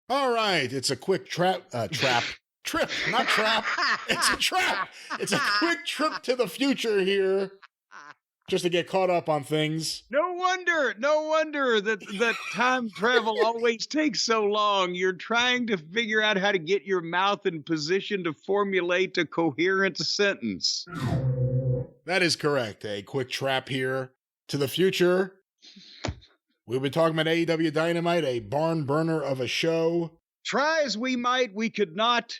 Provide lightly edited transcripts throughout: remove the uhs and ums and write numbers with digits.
All right, it's a quick trip, not trap. It's a trap. It's a quick trip to the future here, just to get caught up on things. No wonder that time travel always takes so long. You're trying to figure out how to get your mouth in position to formulate a coherent sentence. That is correct. A quick trap here to the future. We've been talking about AEW Dynamite, a barn burner of a show. Try as we might, we could not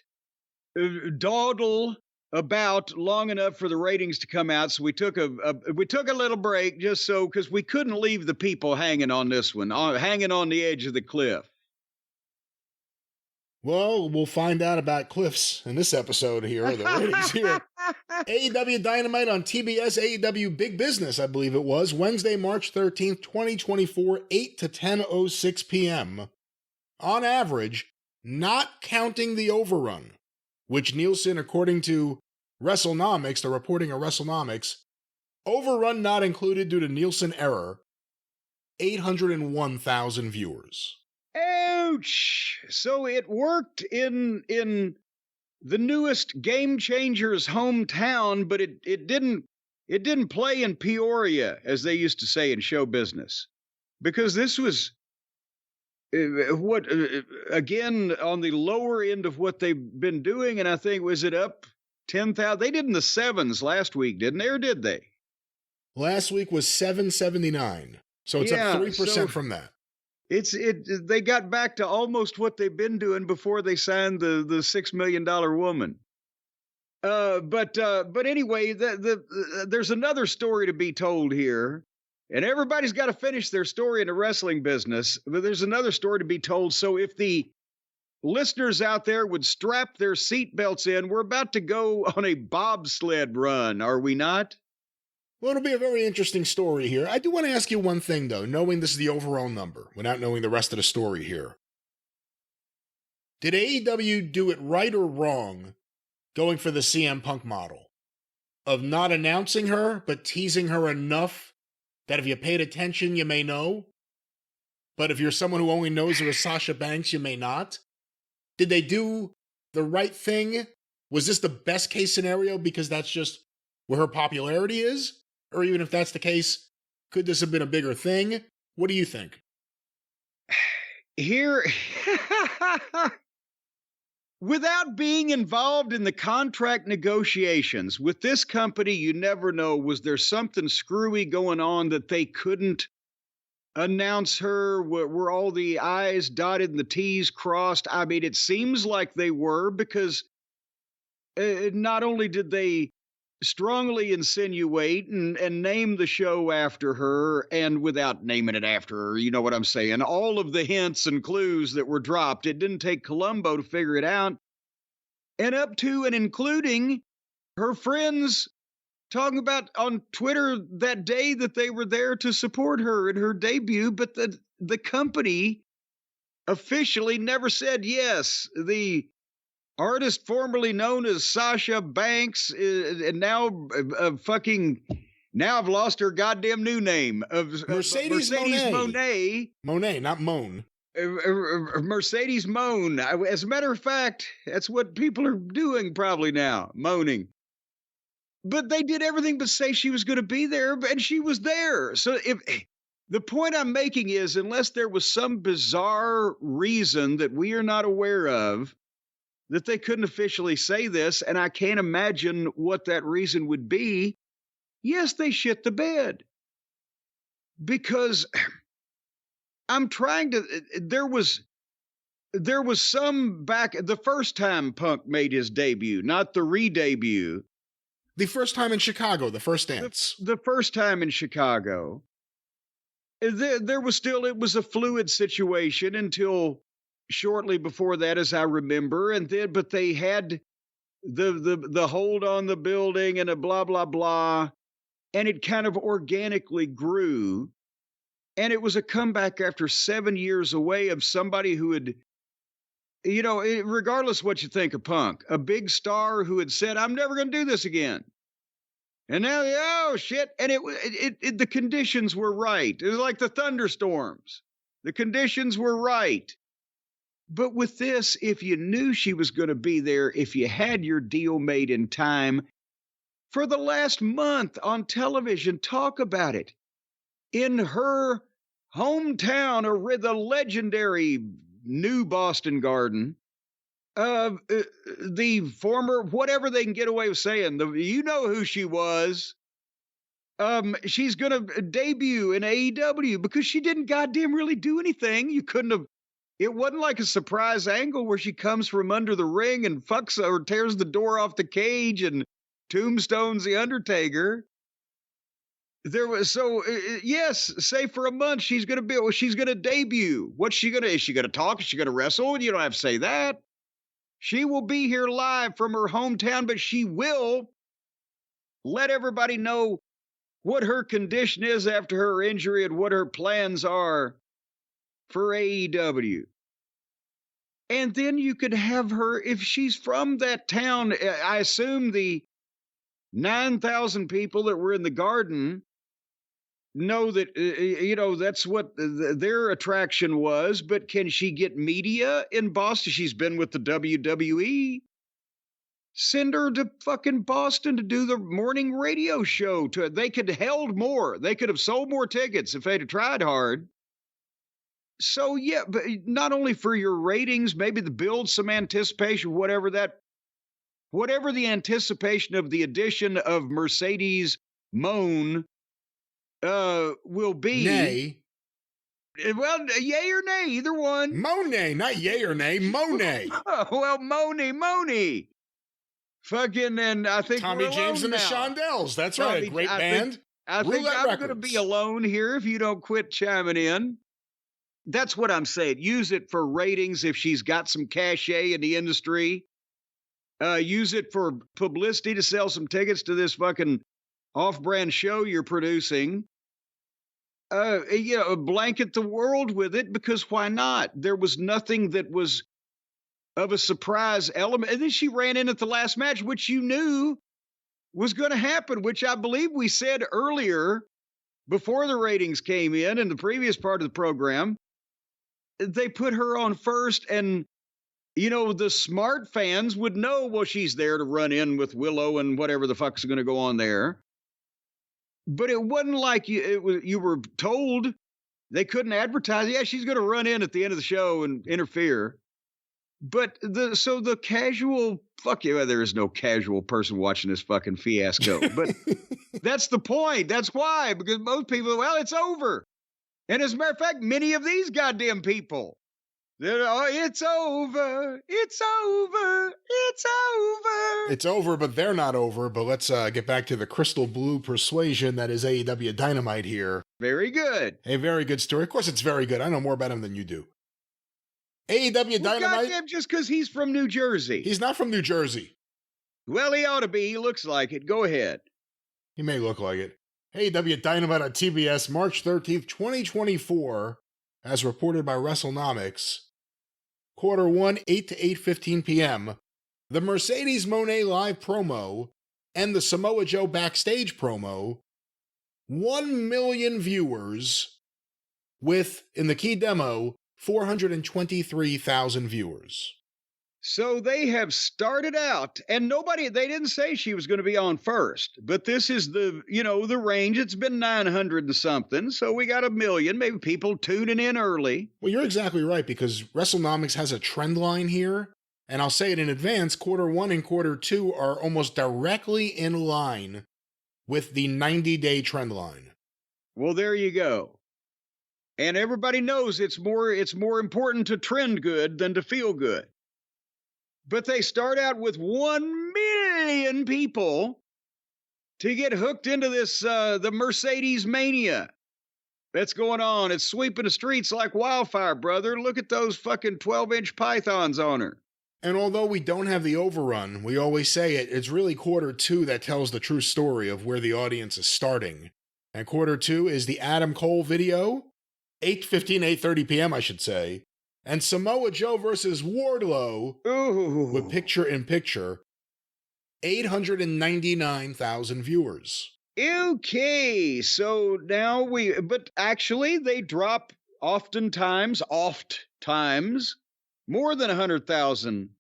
dawdle about long enough for the ratings to come out. So we took a little break just so, because we couldn't leave the people hanging on this one, hanging on the edge of the cliff. Well, we'll find out about cliffs in this episode here, the ratings here. AEW Dynamite on TBS, AEW Big Business, I believe it was, Wednesday, March 13th, 2024, 8 to 10:06 p.m. On average, not counting the overrun, which Nielsen, according to WrestleNomics, the reporting of WrestleNomics, overrun not included due to Nielsen error, 801,000 viewers. Ouch! So it worked in the newest Game Changers hometown, but it didn't play in Peoria, as they used to say in show business, because this was again on the lower end of what they've been doing, and I think was it up 10,000? They did in the sevens last week, didn't they, or did they? Last week was 779, so it's up 3% from that. They got back to almost what they've been doing before they signed the $6 million woman. But anyway, there's another story to be told here, and everybody's got to finish their story in the wrestling business. But there's another story to be told. So if the listeners out there would strap their seatbelts in, we're about to go on a bobsled run, are we not? Well, it'll be a very interesting story here. I do want to ask you one thing, though, knowing this is the overall number, without knowing the rest of the story here. Did AEW do it right or wrong going for the CM Punk model of not announcing her, but teasing her enough that if you paid attention, you may know, but if you're someone who only knows her as Sasha Banks, you may not? Did they do the right thing? Was this the best case scenario because that's just where her popularity is? Or even if that's the case, could this have been a bigger thing? What do you think? Here, without being involved in the contract negotiations with this company, you never know. Was there something screwy going on that they couldn't announce her? Were all the I's dotted and the T's crossed? I mean, it seems like they were, because not only did they strongly insinuate and name the show after her, and without naming it after her, you know what I'm saying? All of the hints and clues that were dropped, it didn't take Columbo to figure it out. And up to and including her friends talking about on Twitter that day that they were there to support her in her debut, but the company officially never said yes. The artist formerly known as Sasha Banks, and now now I've lost her goddamn new name of Mercedes Mone. Mone, not Mone. Mercedes Mone. As a matter of fact, that's what people are doing probably now, moaning. But they did everything but say she was going to be there, and she was there. So the point I'm making is, unless there was some bizarre reason that we are not aware of, that they couldn't officially say this, and I can't imagine what that reason would be, yes, they shit the bed. Because I'm trying to, there was some back, the first time Punk made his debut, not the re-debut. The first time in Chicago, the first dance. The first time in Chicago. There was still, it was a fluid situation until shortly before that, as I remember, but they had the hold on the building and a blah, blah, blah, and it kind of organically grew, and it was a comeback after 7 years away of somebody who had, you know, regardless what you think of Punk, a big star who had said, I'm never going to do this again. And now, oh, shit, and the conditions were right. It was like the thunderstorms. The conditions were right. But with this, if you knew she was going to be there, if you had your deal made in time, for the last month on television, talk about it. In her hometown, or the legendary New Boston Garden, the former, whatever they can get away with saying, you know who she was. She's going to debut in AEW because she didn't goddamn really do anything. You couldn't have. It wasn't like a surprise angle where she comes from under the ring and fucks or tears the door off the cage and tombstones the Undertaker. There was yes, say for a month she's going to debut. Is she going to talk? Is she going to wrestle? You don't have to say that. She will be here live from her hometown, but she will let everybody know what her condition is after her injury and what her plans are for AEW. And then you could have her, if she's from that town, I assume the 9,000 people that were in the Garden know that, that's what their attraction was. But can she get media in Boston? She's been with the WWE. Send her to fucking Boston to do the morning radio show. They could have held more. They could have sold more tickets if they'd have tried hard. So, yeah, but not only for your ratings, maybe to build some anticipation, whatever the anticipation of the addition of Mercedes Mone will be. Nay. Well, yay or nay, either one. Mone, not yay or nay, Mone. Oh, well, Mone. Fucking, and I think Tommy James and the Shondells. That's right, great band. I think I'm going to be alone here if you don't quit chiming in. That's what I'm saying. Use it for ratings if she's got some cachet in the industry. Use it for publicity to sell some tickets to this fucking off-brand show you're producing. Blanket the world with it, because why not? There was nothing that was of a surprise element. And then she ran in at the last match, which you knew was going to happen, which I believe we said earlier before the ratings came in the previous part of the program. They put her on first, and, the smart fans would know, well, she's there to run in with Willow and whatever the fuck's going to go on there. But it wasn't like you were told. They couldn't advertise. Yeah, she's going to run in at the end of the show and interfere. But the casual, fuck you, there is no casual person watching this fucking fiasco. But that's the point. That's why, because most people, well, it's over. And as a matter of fact, many of these goddamn people, it's over, it's over, it's over. It's over, but they're not over. But let's get back to the crystal blue persuasion that is AEW Dynamite here. Very good. A very good story. Of course, it's very good. I know more about him than you do. AEW Dynamite. Goddamn, just because he's from New Jersey. He's not from New Jersey. Well, he ought to be. He looks like it. Go ahead. He may look like it. AEW Dynamite on TBS, March 13th, 2024, as reported by WrestleNomics. Quarter 1, 8 to 8:15 p.m. The Mercedes Moné live promo and the Samoa Joe backstage promo. 1 million viewers with, in the key demo, 423,000 viewers. So they have started out, and they didn't say she was going to be on first, but this is the range. It's been 900 and something, so we got 1 million, maybe people tuning in early. Well, you're exactly right, because WrestleNomics has a trend line here, and I'll say it in advance, quarter 1 and quarter 2 are almost directly in line with the 90-day trend line. Well, there you go. And everybody knows it's more important to trend good than to feel good. But they start out with 1 million people to get hooked into this, the Mercedes mania that's going on. It's sweeping the streets like wildfire, brother. Look at those fucking 12-inch pythons on her. And although we don't have the overrun, we always say it's really quarter 2 that tells the true story of where the audience is starting. And quarter 2 is the Adam Cole video, 8:30 p.m., I should say. And Samoa Joe versus Wardlow, with picture-in-picture, 899,000 viewers. Okay, so now but actually they drop oft times, more than 100,000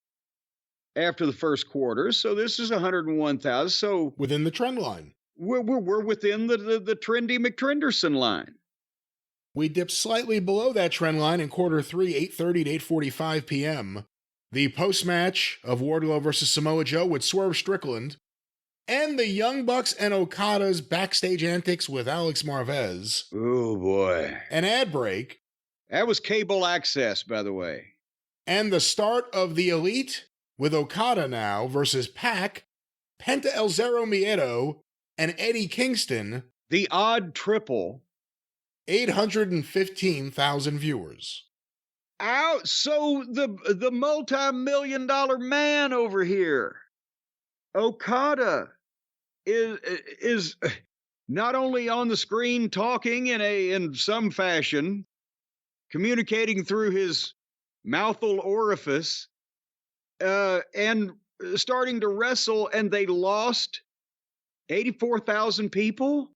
after the first quarter. So this is 101,000. So within the trend line. We're within the trendy McTrenderson line. We dipped slightly below that trend line in quarter 3, 8:30 to 8:45 p.m. The post-match of Wardlow versus Samoa Joe with Swerve Strickland, and the Young Bucks and Okada's backstage antics with Alex Marvez. Oh, boy. An ad break. That was cable access, by the way. And the start of the Elite with Okada now versus Pac, Penta El Zero Miedo, and Eddie Kingston. The odd triple. 815,000 viewers. Out. So the multi-million-dollar man over here, Okada, is not only on the screen talking in some fashion, communicating through his mouthful orifice, and starting to wrestle, and they lost 84,000 people?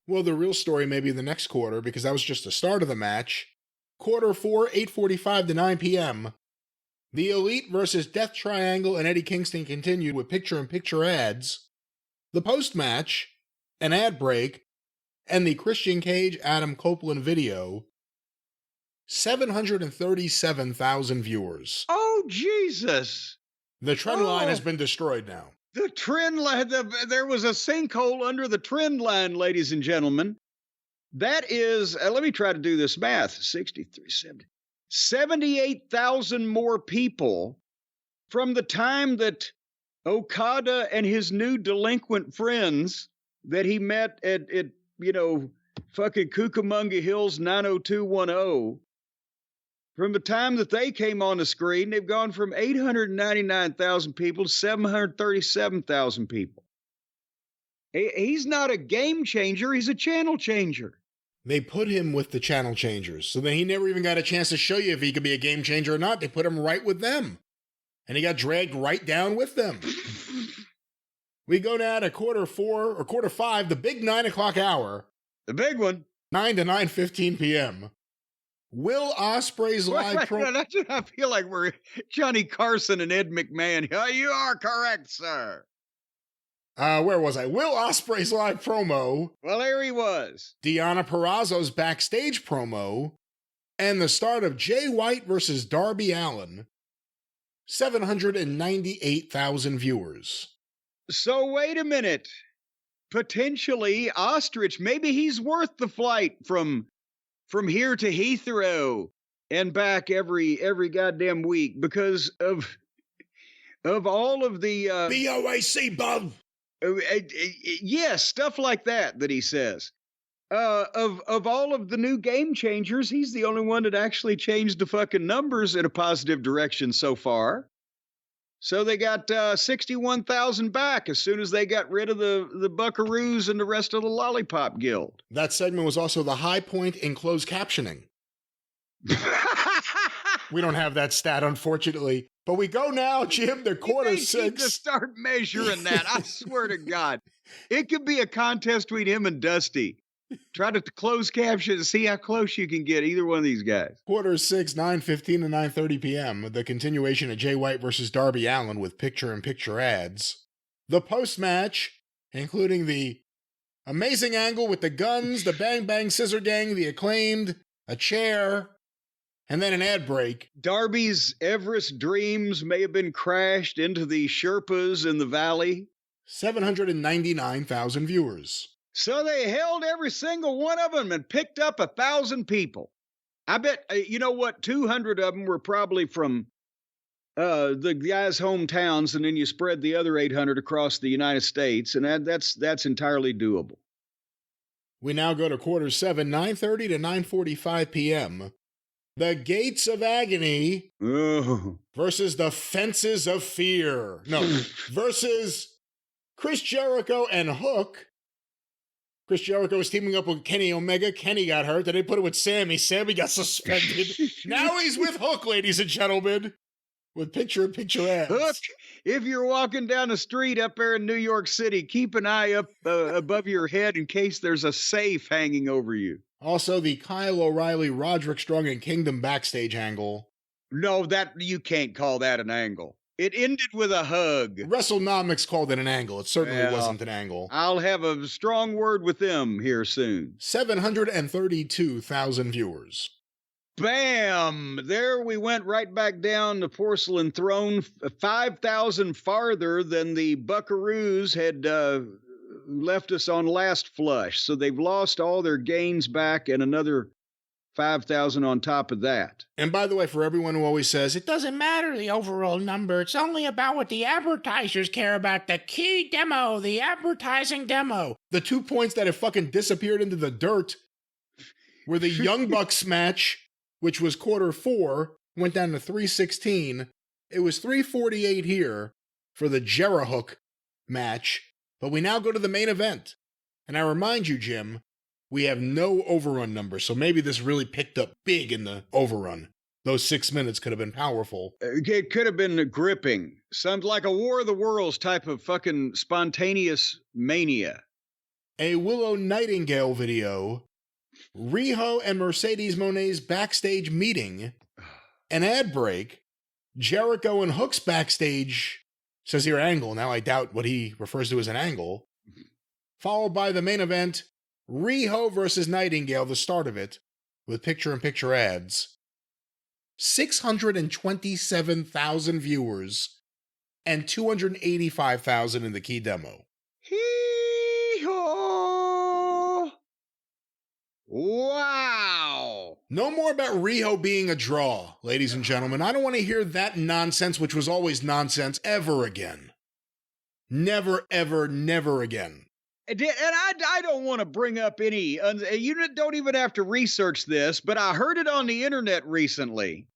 Well, the real story may be the next quarter, because that was just the start of the match. Quarter 4, 8:45 to 9 p.m. The Elite versus Death Triangle and Eddie Kingston continued with picture-in-picture ads. The post-match, an ad break, and the Christian Cage Adam Copeland video. 737,000 viewers. Oh, Jesus! The trend line has been destroyed now. The trend line, there was a sinkhole under the trend line, ladies and gentlemen. That is, let me try to do this math, 63, 70. 78,000 more people from the time that Okada and his new delinquent friends that he met at fucking Cucamonga Hills 90210, from the time that they came on the screen, they've gone from 899,000 people to 737,000 people. He's not a game changer, he's a channel changer. They put him with the channel changers, so then he never even got a chance to show you if he could be a game changer or not. They put him right with them, and he got dragged right down with them. We go now to quarter 4 or quarter 5, the big 9 o'clock hour. The big one. 9 to 9:15 p.m. Will Ospreay's live promo. I feel like we're Johnny Carson and Ed McMahon. Oh, you are correct, sir. Where was I? Will Ospreay's live promo. Well, there he was. Deonna Purrazzo's backstage promo. And the start of Jay White versus Darby Allin. 798,000 viewers. So wait a minute. Potentially, Ostrich, maybe he's worth the flight from here to Heathrow and back every goddamn week because of all of the BOAC, bub. Yes, stuff like that he says. Of all of the new game changers, he's the only one that actually changed the fucking numbers in a positive direction so far. So they got 61,000 back as soon as they got rid of the Buckaroos and the rest of the Lollipop Guild. That segment was also the high point in closed captioning. We don't have that stat, unfortunately. But we go now, Jim, to quarter 6. To start measuring that, I swear to God. It could be a contest between him and Dusty. Try to close caption and see how close you can get either one of these guys. Quarter 6, 9:15 to 9:30 p.m. The continuation of Jay White versus Darby Allin with picture-in-picture ads. The post-match, including the amazing angle with the guns, the Bang Bang Scissor Gang, the Acclaimed, a chair, and then an ad break. Darby's Everest dreams may have been crashed into the Sherpas in the valley. 799,000 viewers. So they held every single one of them and picked up 1,000 people. I bet, 200 of them were probably from the guys' hometowns, and then you spread the other 800 across the United States, and that's entirely doable. We now go to quarter 7, 9:30 to 9:45 p.m. The Gates of Agony versus the Fences of Fear. No, versus Chris Jericho and Hook. Chris Jericho was teaming up with Kenny Omega. Kenny got hurt. Then they put it with Sammy. Sammy got suspended. Now he's with Hook, ladies and gentlemen. with picture-in-picture ads. Hook, if you're walking down the street up there in New York City, keep an eye up above your head in case there's a safe hanging over you. Also, the Kyle O'Reilly, Roderick Strong, and Kingdom backstage angle. No, that you can't call that an angle. It ended with a hug. WrestleNomics called it an angle. It certainly wasn't an angle. I'll have a strong word with them here soon. 732,000 viewers. Bam! There we went right back down the porcelain throne, 5,000 farther than the Buckaroos had left us on last flush. So they've lost all their gains back and another 5,000 on top of that. And by the way, for everyone who always says, it doesn't matter the overall number, it's only about what the advertisers care about, the key demo, the advertising demo. The 2 points that have fucking disappeared into the dirt were the Young Bucks match, which was quarter 4, went down to 316. It was 348 here for the Jerihook match, but we now go to the main event. And I remind you, Jim, we have no overrun numbers, so maybe this really picked up big in the overrun. Those 6 minutes could have been powerful. It could have been gripping. Sounds like a War of the Worlds type of fucking spontaneous mania. A Willow Nightingale video, Riho and Mercedes Moné's backstage meeting, an ad break, Jericho and Hook's backstage, says here angle, now I doubt what he refers to as an angle, followed by the main event, Riho versus Nightingale, the start of it, with picture-in-picture ads. 627,000 viewers and 285,000 in the key demo. Hee-haw! Wow! No more about Riho being a draw, ladies and gentlemen. I don't want to hear that nonsense, which was always nonsense, ever again. Never, ever, never again. And I don't want to bring up any, you don't even have to research this, but I heard it on the internet recently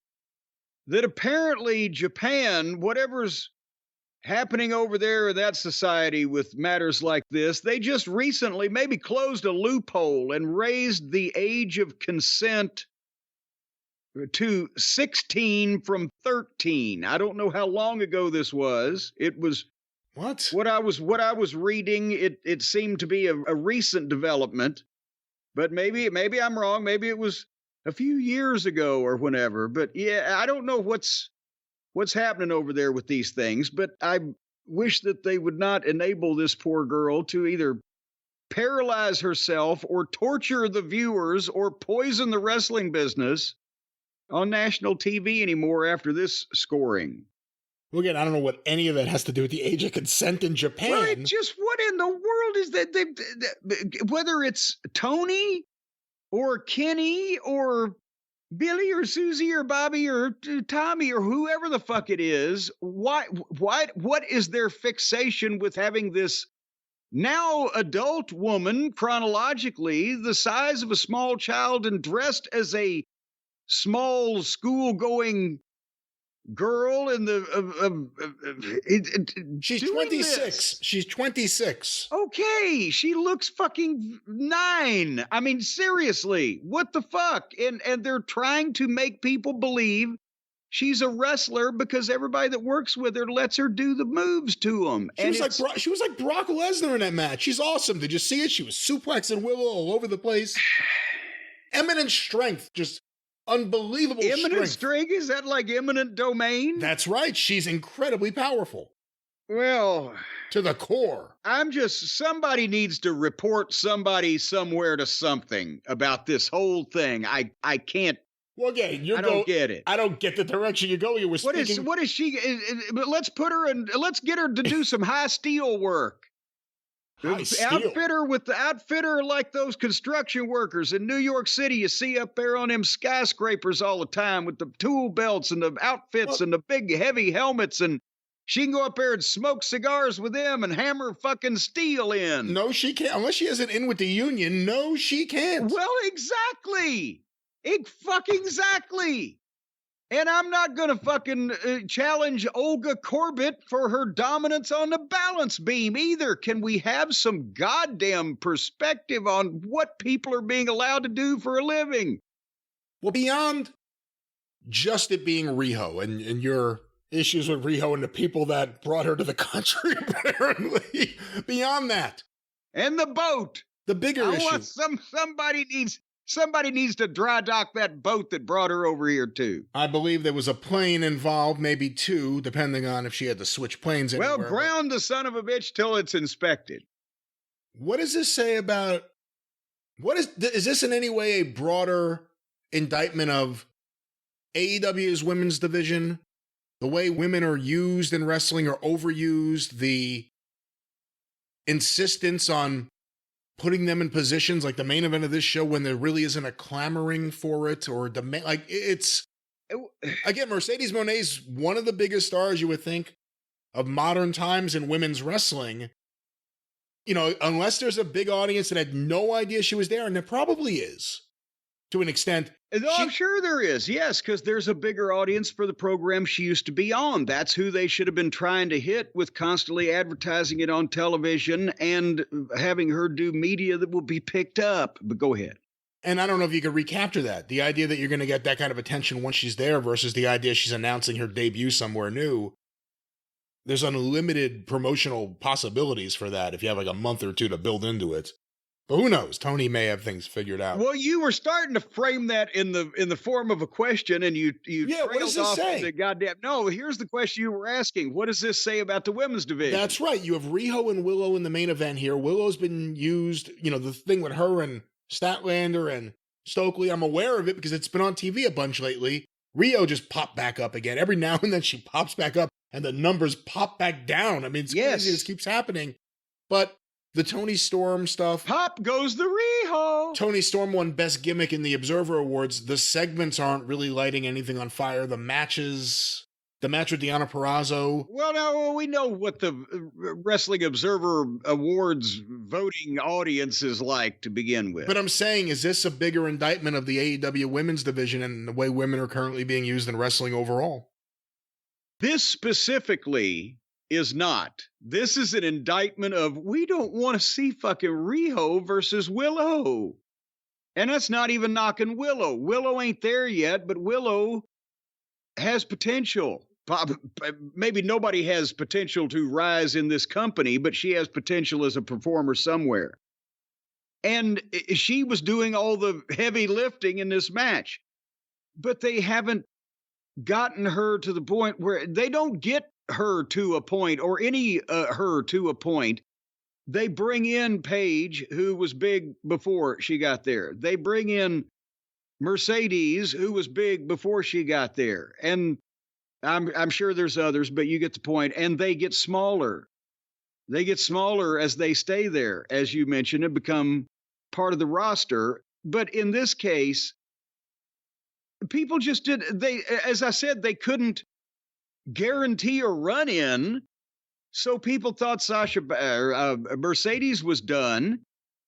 that apparently Japan, whatever's happening over there in that society with matters like this, they just recently maybe closed a loophole and raised the age of consent to 16 from 13. I don't know how long ago this was. It was what I was reading. It seemed to be a recent development, but maybe I'm wrong. Maybe it was a few years ago or whenever. But yeah, I don't know what's happening over there with these things. But I wish that they would not enable this poor girl to either paralyze herself or torture the viewers or poison the wrestling business on national TV anymore after this scoring. Well, again, I don't know what any of that has to do with the age of consent in Japan. Well, just what in the world is that? Whether it's Tony or Kenny or Billy or Susie or Bobby or Tommy or whoever the fuck it is, what is their fixation with having this now adult woman, chronologically the size of a small child and dressed as a small school-going girl in the she's 26. This. She's 26. Okay, she looks fucking 9. I mean, seriously, what the fuck? And they're trying to make people believe she's a wrestler because everybody that works with her lets her do the moves to them. She was like Brock Lesnar in that match. She's awesome. Did you see it? She was suplexing Willow all over the place. Eminent strength, just unbelievable Eminent strength? Is that like eminent domain? That's right. She's incredibly powerful. Well, to the core. Somebody needs to report somebody somewhere to something about this whole thing. I can't. Well, again, I don't get it. I don't get the direction you're going. What is she? Let's put her in. Let's get her to do some high steel work. Outfitter like those construction workers in New York City you see up there on them skyscrapers all the time with the tool belts and the outfits and the big heavy helmets, and she can go up there and smoke cigars with them and hammer fucking steel in. No, she can't. Unless she has an in with the union, no, she can't. Well, exactly. Exactly. And I'm not going to fucking challenge Olga Corbett for her dominance on the balance beam either. Can we have some goddamn perspective on what people are being allowed to do for a living? Well, beyond just it being Riho and your issues with Riho and the people that brought her to the country, apparently. Beyond that. And the boat. The bigger issue. Somebody needs to dry dock that boat that brought her over here, too. I believe there was a plane involved, maybe two, depending on if she had to switch planes anywhere. Well, ground the son of a bitch till it's inspected. What does this say about... is this in any way a broader indictment of AEW's women's division? The way women are used in wrestling or overused? The insistence on putting them in positions like the main event of this show when there really isn't a clamoring for it or demand. Like it's again, Mercedes Moné's one of the biggest stars you would think of modern times in women's wrestling. You know, unless there's a big audience that had no idea she was there, and there probably is to an extent. I'm sure there is, yes, because there's a bigger audience for the program she used to be on. That's who they should have been trying to hit with constantly advertising it on television and having her do media that will be picked up. But go ahead. And I don't know if you could recapture that. The idea that you're going to get that kind of attention once she's there versus the idea she's announcing her debut somewhere new. There's unlimited promotional possibilities for that if you have like a month or two to build into it. But who knows? Tony may have things figured out. Well, you were starting to frame that in the form of a question, and you what does this say? The goddamn no. Here's the question you were asking: what does this say about the women's division? That's right. You have Riho and Willow in the main event here. Willow's been used. You know, the thing with her and Statlander and Stokely. I'm aware of it because it's been on TV a bunch lately. Riho just popped back up again. Every now and then she pops back up, and the numbers pop back down. I mean, it's crazy. This keeps happening, but. The Tony Storm stuff. Pop goes the Riho. Tony Storm won Best Gimmick in the Observer Awards. The segments aren't really lighting anything on fire. The match with Deonna Purrazzo. Well, now we know what the Wrestling Observer Awards voting audience is like to begin with. But I'm saying, is this a bigger indictment of the AEW women's division and the way women are currently being used in wrestling overall? This specifically is not. This is an indictment of we don't want to see fucking Riho versus Willow. And that's not even knocking Willow. Willow ain't there yet, but Willow has potential. Maybe nobody has potential to rise in this company, but she has potential as a performer somewhere. And she was doing all the heavy lifting in this match. But they haven't gotten her to the point where they don't get her to a point or any her to a point. They bring in Paige, who was big before she got there. They bring in Mercedes, who was big before she got there. And I'm sure there's others, but you get the point. And they get smaller. They get smaller as they stay there, as you mentioned, and become part of the roster. But in this case, people just as I said, they couldn't guarantee a run-in, so people thought Mercedes was done,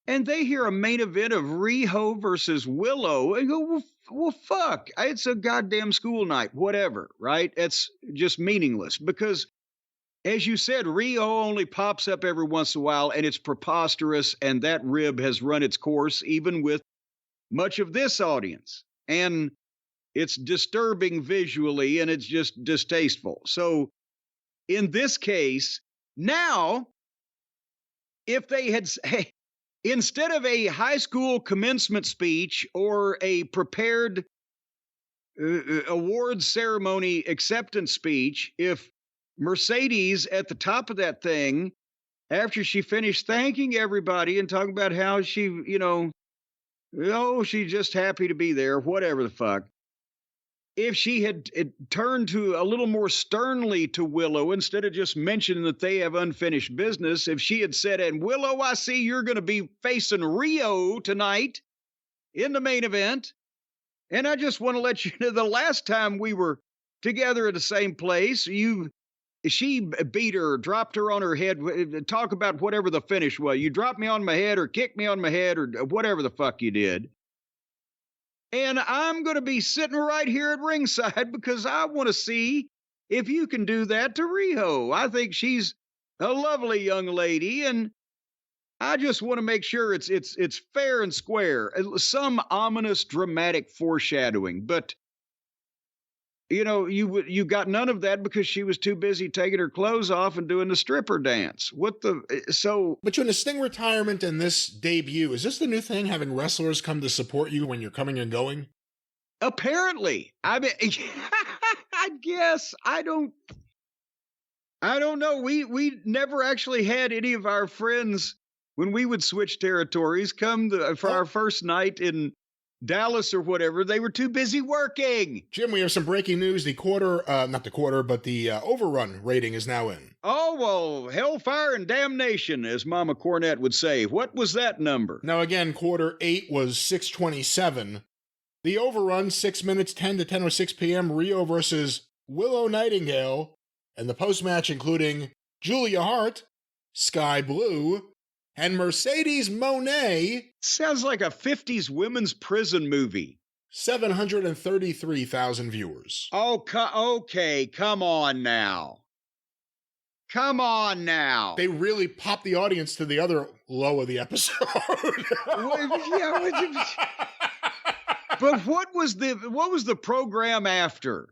and they hear a main event of Riho versus Willow, and go, well, fuck, it's a goddamn school night, whatever, right? It's just meaningless, because, as you said, Riho only pops up every once in a while, and it's preposterous, and that rib has run its course, even with much of this audience, and it's disturbing visually, and it's just distasteful. So in this case, now, if they had, instead of a high school commencement speech or a prepared awards ceremony acceptance speech, if Mercedes at the top of that thing, after she finished thanking everybody and talking about how she, she's just happy to be there, whatever the fuck, if she had turned to a little more sternly to Willow, instead of just mentioning that they have unfinished business, if she had said, and Willow, I see you're going to be facing Riho tonight in the main event. And I just want to let you know the last time we were together at the same place, she beat her, dropped her on her head. Talk about whatever the finish was. You dropped me on my head or kicked me on my head or whatever the fuck you did. And I'm going to be sitting right here at ringside because I want to see if you can do that to Riho. I think she's a lovely young lady, and I just want to make sure it's fair and square. Some ominous, dramatic foreshadowing. But you got none of that because she was too busy taking her clothes off and doing the stripper dance. But in a Sting retirement and this debut, is this the new thing, having wrestlers come to support you when you're coming and going? Apparently. I mean, I guess I don't know. We never actually had any of our friends when we would switch territories come for our first night in Dallas or whatever. They were too busy working. Jim, we have some breaking news. The Overrun rating is now in. Oh, well, hellfire and damnation, as Mama Cornette would say. What was that number? Now, again, quarter 8 was 627. The Overrun, 6 minutes, 10 to 10:06 p.m., Rio versus Willow Nightingale, and the post-match including Julia Hart, Sky Blue, and Mercedes Mone. Sounds like a 50s women's prison movie. 733,000 viewers. Oh, okay, come on now. Come on now. They really popped the audience to the other low of the episode. But what was the program after?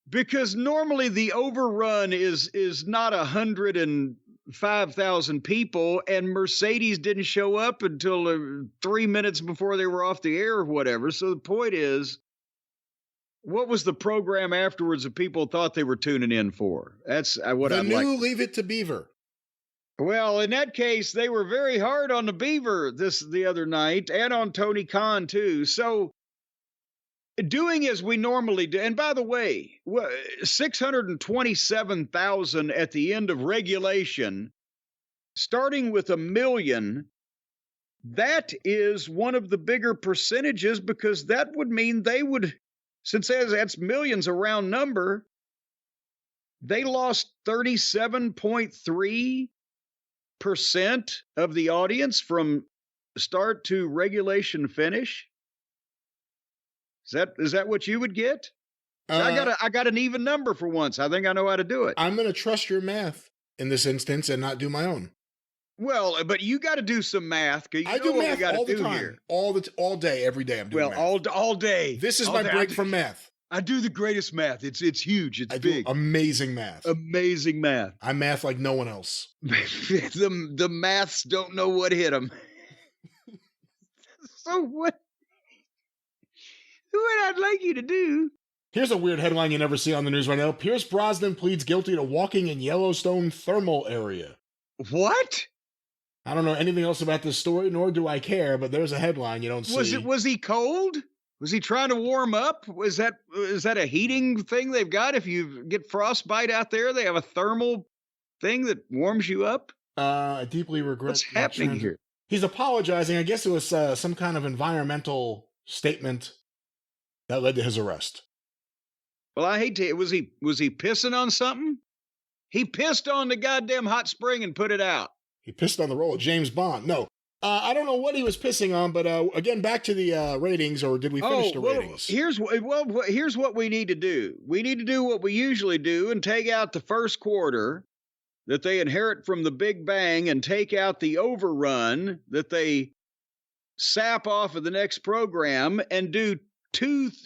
Because normally the Overrun is not 105,000 people, and Mercedes didn't show up until 3 minutes before they were off the air or whatever. So the point is, what was the program afterwards that people thought they were tuning in for? That's what I'm like. The new Leave It to Beaver. Well, in that case, they were very hard on the Beaver the other night, and on Tony Khan too. So, doing as we normally do, and by the way, 627,000 at the end of regulation, starting with 1 million. That is one of the bigger percentages, because that would mean they would, since that's millions a round number, they lost 37.3% of the audience from start to regulation finish. Is that what you would get? I got an even number for once. I think I know how to do it. I'm going to trust your math in this instance and not do my own. Well, but you got to do some math. I do math all the time, here. all day, every day. I'm doing math. all day. This is my break from math. I do the greatest math. It's huge. It's big. Amazing math. Amazing math. I math like no one else. The maths don't know what hit them. So what I'd like you to do. Here's a weird headline you never see on the news right now. Pierce Brosnan pleads guilty to walking in Yellowstone thermal area. What? I don't know anything else about this story, nor do I care, but there's a headline you don't see. Was he cold? Was he trying to warm up? Is that a heating thing they've got? If you get frostbite out there, they have a thermal thing that warms you up? I deeply regret. What's happening here? He's apologizing. I guess it was some kind of environmental statement that led to his arrest. Well, I hate to. Was he pissing on something? He pissed on the goddamn hot spring and put it out. He pissed on the roll of James Bond. No. I don't know what he was pissing on, but again, back to the ratings, or did we finish the ratings? Here's what we need to do. We need to do what we usually do and take out the first quarter that they inherit from the Big Bang and take out the Overrun that they sap off of the next program and do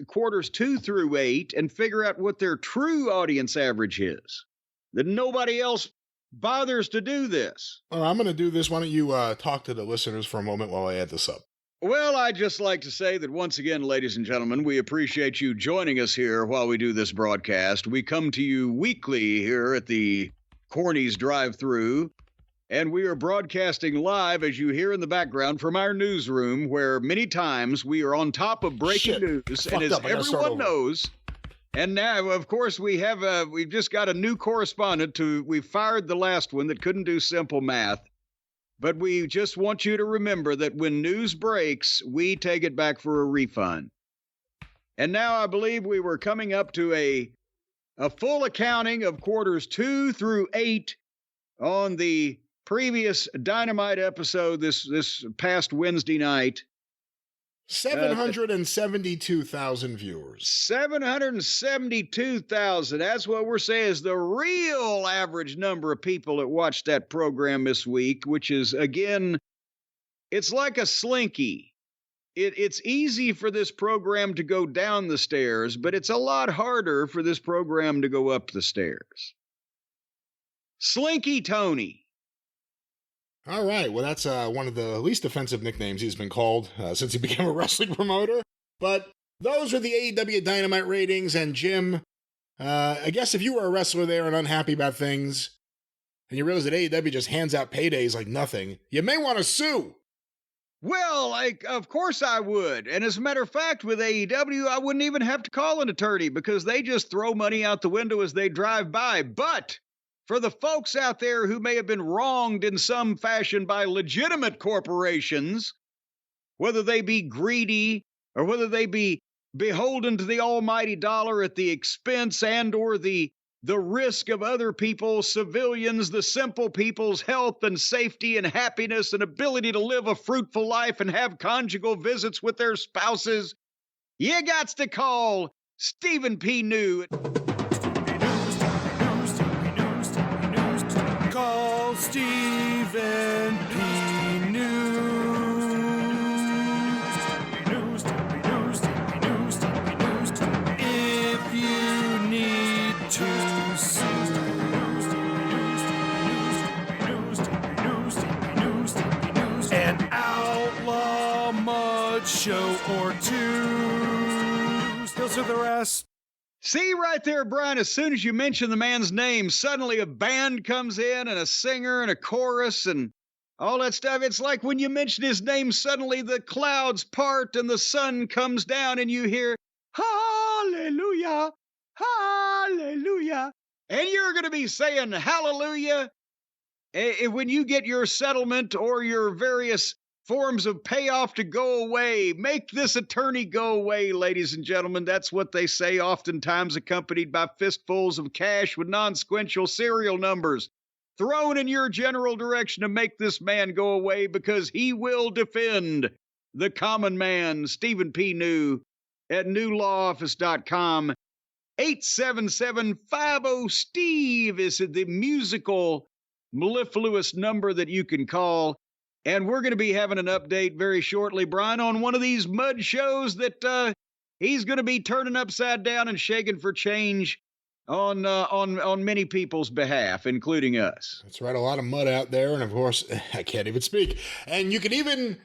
quarters 2 through 8 and figure out what their true audience average is. That nobody else bothers to do this. I'm going to do this. Why don't you talk to the listeners for a moment while I add this up? Well, I'd just like to say that once again, ladies and gentlemen, we appreciate you joining us here while we do this broadcast. We come to you weekly here at the Corny's Drive-Thru, and we are broadcasting live, as you hear in the background, from our newsroom, where many times we are on top of breaking news, and as everyone knows. And now, of course, we've just got a new correspondent. We fired the last one that couldn't do simple math. But we just want you to remember that when news breaks, we take it back for a refund. And now I believe we were coming up to a full accounting of quarters 2 through 8 on the previous Dynamite episode this past Wednesday night. 772,000 viewers. 772,000. That's what we're saying is the real average number of people that watched that program this week, which is, again, it's like a slinky. it's easy for this program to go down the stairs, but it's a lot harder for this program to go up the stairs. Slinky Tony. All right. Well, that's one of the least offensive nicknames he's been called since he became a wrestling promoter. But those are the AEW Dynamite ratings. And Jim, I guess if you were a wrestler there and unhappy about things, and you realize that AEW just hands out paydays like nothing, you may want to sue. Well, of course I would. And as a matter of fact, with AEW, I wouldn't even have to call an attorney because they just throw money out the window as they drive by. But for the folks out there who may have been wronged in some fashion by legitimate corporations, whether they be greedy or whether they be beholden to the almighty dollar at the expense and or the risk of other people, civilians, the simple people's health and safety and happiness and ability to live a fruitful life and have conjugal visits with their spouses, you gots to call Stephen P. New. Call Stephen P. New. If you need to sue. An outlaw mud show or two. Those are the rest. See right there, Brian, as soon as you mention the man's name, suddenly a band comes in and a singer and a chorus and all that stuff. It's like when you mention his name, suddenly the clouds part and the sun comes down and you hear, hallelujah, hallelujah. And you're going to be saying hallelujah when you get your settlement or your various forms of payoff to go away. Make this attorney go away, ladies and gentlemen. That's what they say, oftentimes accompanied by fistfuls of cash with non-sequential serial numbers thrown in your general direction to make this man go away because he will defend the common man, Stephen P. New, at newlawoffice.com. 877-50-STEVE is the musical mellifluous number that you can call. And we're going to be having an update very shortly, Brian, on one of these mud shows that he's going to be turning upside down and shaking for change on many people's behalf, including us. That's right. A lot of mud out there. And of course, I can't even speak. And you can even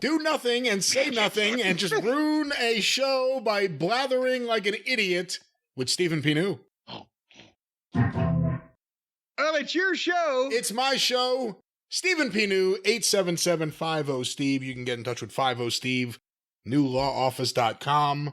do nothing and say nothing and just ruin a show by blathering like an idiot with Stephen P. New. Well, it's your show. It's my show. Stephen P. New, 877-50-STEVE. You can get in touch with 50-STEVE, newlawoffice.com.